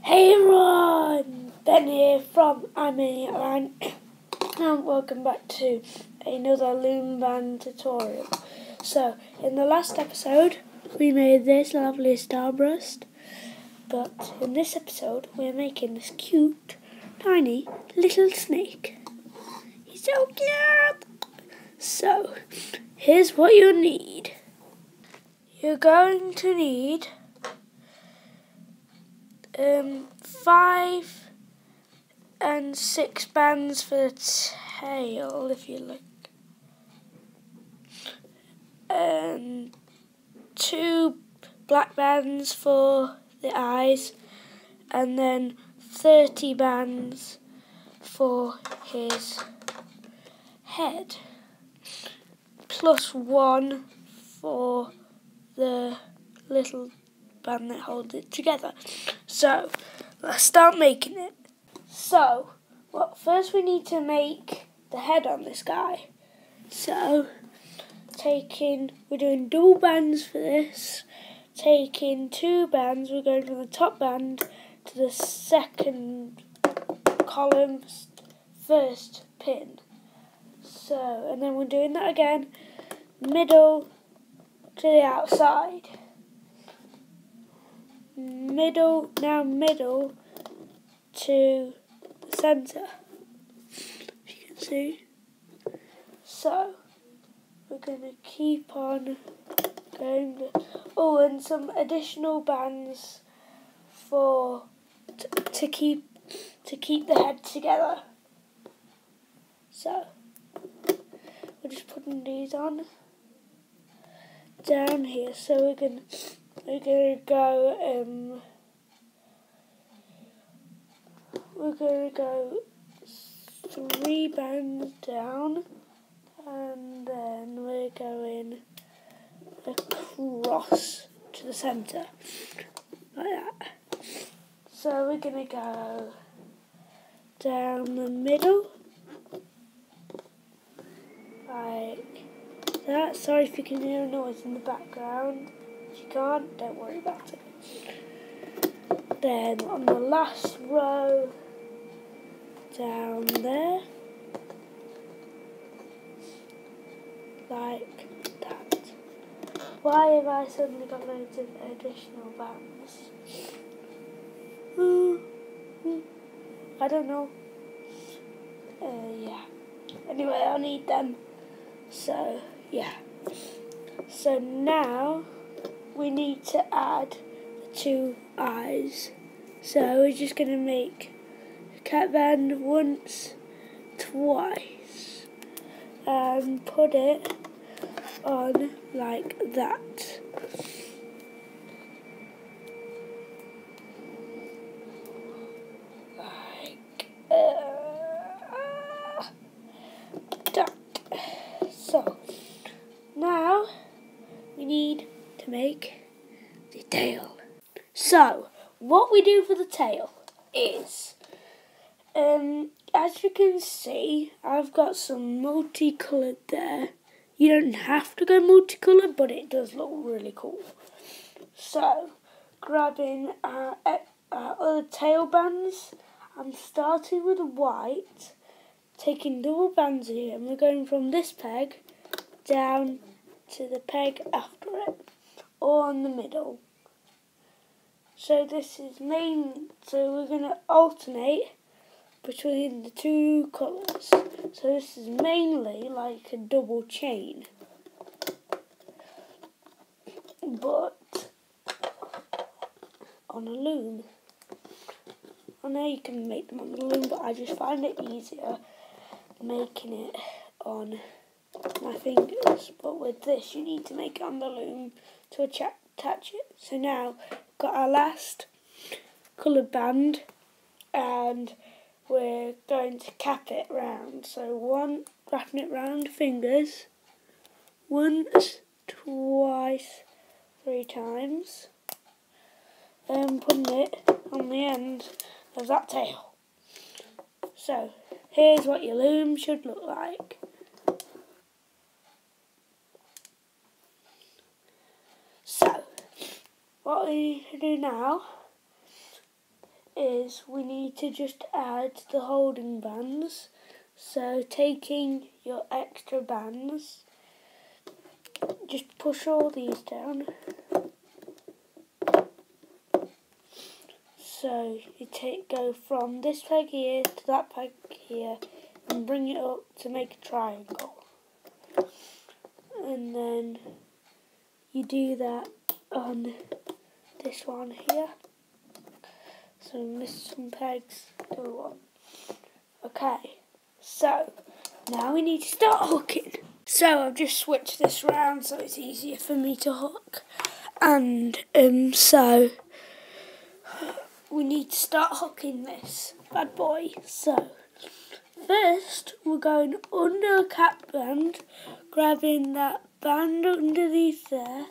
Hey everyone, Ben here from ImaniacLion and welcome back to another Loom Band tutorial. So, in the last episode we made this lovely starburst, but in this episode we're making this cute, tiny little snake. He's so cute! So, here's what you need. You're going to need 5 and 6 bands for the tail, if you look, and 2 black bands for the eyes, and then 30 bands for his head, plus 1 for the little band that holds it together. So let's start making it. So first we need to make the head on this guy. So we're doing double bands for this. Taking 2 bands, we're going from the top band to the second column's first pin. So, and then we're doing that again, middle to the outside. Middle to the centre, if you can see. So we're going to keep on going. Oh, and some additional bands for to keep the head together. So we're just putting these on down here. So we're gonna go. We're going to go 3 bands down, and then we're going across to the centre, like that. So we're going to go down the middle, like that. Sorry if you can hear a noise in the background. If you can't, don't worry about it. Then on the last row, down there, like that. Why have I suddenly got loads of additional bands? I don't know. Yeah. Anyway, I'll need them. So, yeah. So now we need to add the 2 eyes. So we're just going to make a cat band once, twice, and put it on like that. Like that. So now we need to make the tail. So what we do for the tail is, as you can see, I've got some multicoloured there. You don't have to go multicoloured, but it does look really cool. So, grabbing our other tail bands, I'm starting with white, taking double bands here, and we're going from this peg down to the peg after it, or in the middle. So this is so we're going to alternate between the 2 colours. So this is mainly like a double chain, but on a loom. I know you can make them on the loom, but I just find it easier making it on my fingers. But with this, you need to make it on the loom to attach it. So now we've got our last coloured band, and we're going to cap it round. So wrapping it round fingers, once, twice, 3 times, and putting it on the end of that tail. So here's what your loom should look like. So what we do now is we need to just add the holding bands. So taking your extra bands, just push all these down. So you go from this peg here to that peg here and bring it up to make a triangle. And then you do that on this one here. So miss some pegs, do one. Okay, so now we need to start hooking. So I've just switched this round so it's easier for me to hook. And so we need to start hooking this bad boy. So first we're going under a cap band, grabbing that band underneath there,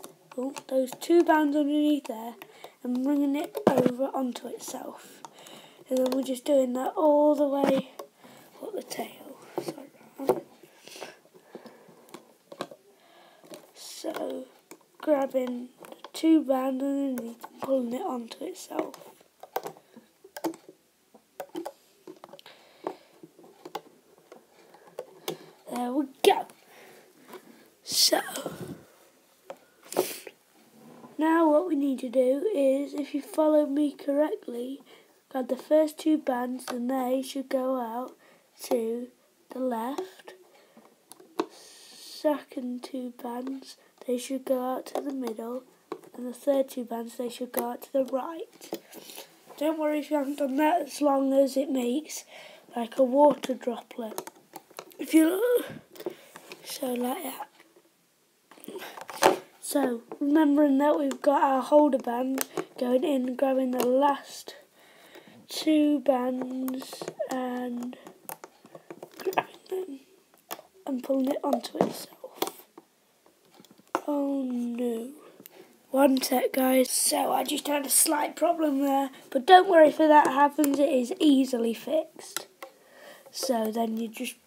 those two bands underneath there, and bringing it over onto itself. And then we're just doing that all the way up the tail. So grabbing the two bands underneath and pulling it onto itself. There we go. So now what we need to do is, if you follow me correctly, grab the first two bands and they should go out to the left. Second two bands, they should go out to the middle. And the third two bands, they should go out to the right. Don't worry if you haven't done that, as long as it makes like a water droplet. If you look, so like that. So remembering that we've got our holder band, going in and grabbing the last two bands and grabbing them and pulling it onto itself. Oh no. One sec guys, so I just had a slight problem there, but don't worry if that happens, it is easily fixed. So then you just,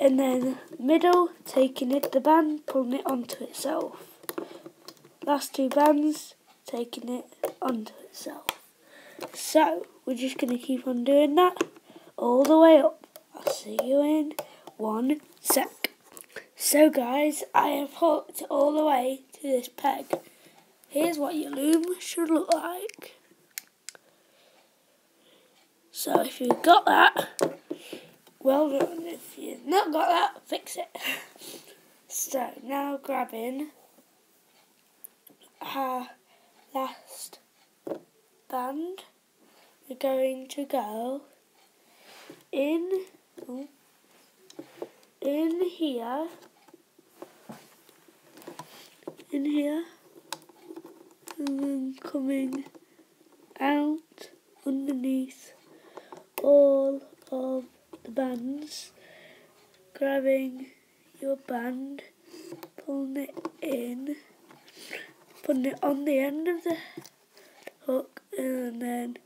and then middle, taking it, the band, pulling it onto itself. Last two bands, taking it onto itself. So we're just going to keep on doing that all the way up. I'll see you in 1 sec. So guys, I have hooked all the way to this peg. Here's what your loom should look like. So if you've got that, well done. If you've not got that, fix it. So now grabbing our last band, we're going to go in here, and then coming out underneath all of the bands, grabbing your band, pulling it in, putting it on the end of the hook, and then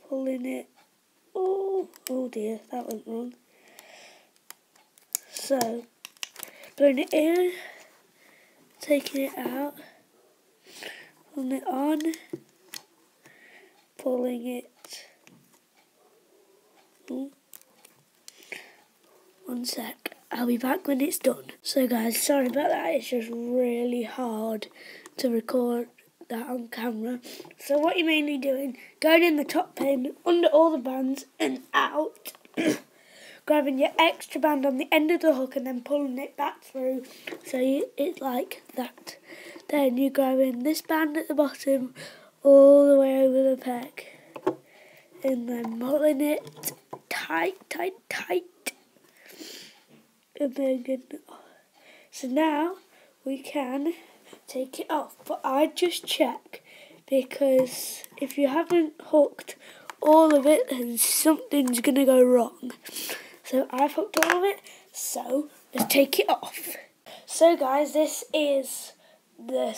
pulling it, oh dear, that went wrong. So, putting it in, taking it out, pulling it on, pulling it. 1 sec, I'll be back when it's done. So guys, sorry about that, it's just really hard to record that on camera. So what you're mainly doing, going in the top pin, under all the bands and out, grabbing your extra band on the end of the hook and then pulling it back through, so it's like that. Then you're grabbing this band at the bottom all the way over the peg and then pulling it tight. And then, so now we can take it off, but I just check, because if you haven't hooked all of it, then something's going to go wrong. So I've hooked all of it, so let's take it off. So guys, this is the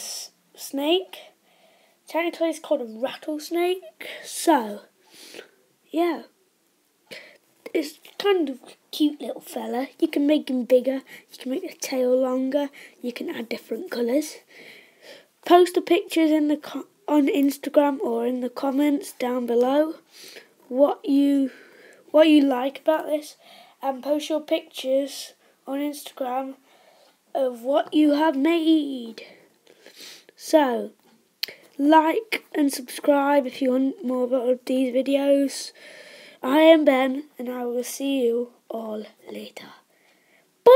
snake. Technically it's called a rattlesnake. So, yeah. It's kind of cute little fella. You can make him bigger, you can make the tail longer, you can add different colours. Post the pictures on on Instagram or in the comments down below what you like about this, and post your pictures on Instagram of what you have made. So, like and subscribe if you want more about these videos. I am Ben, and I will see you all later. Bye!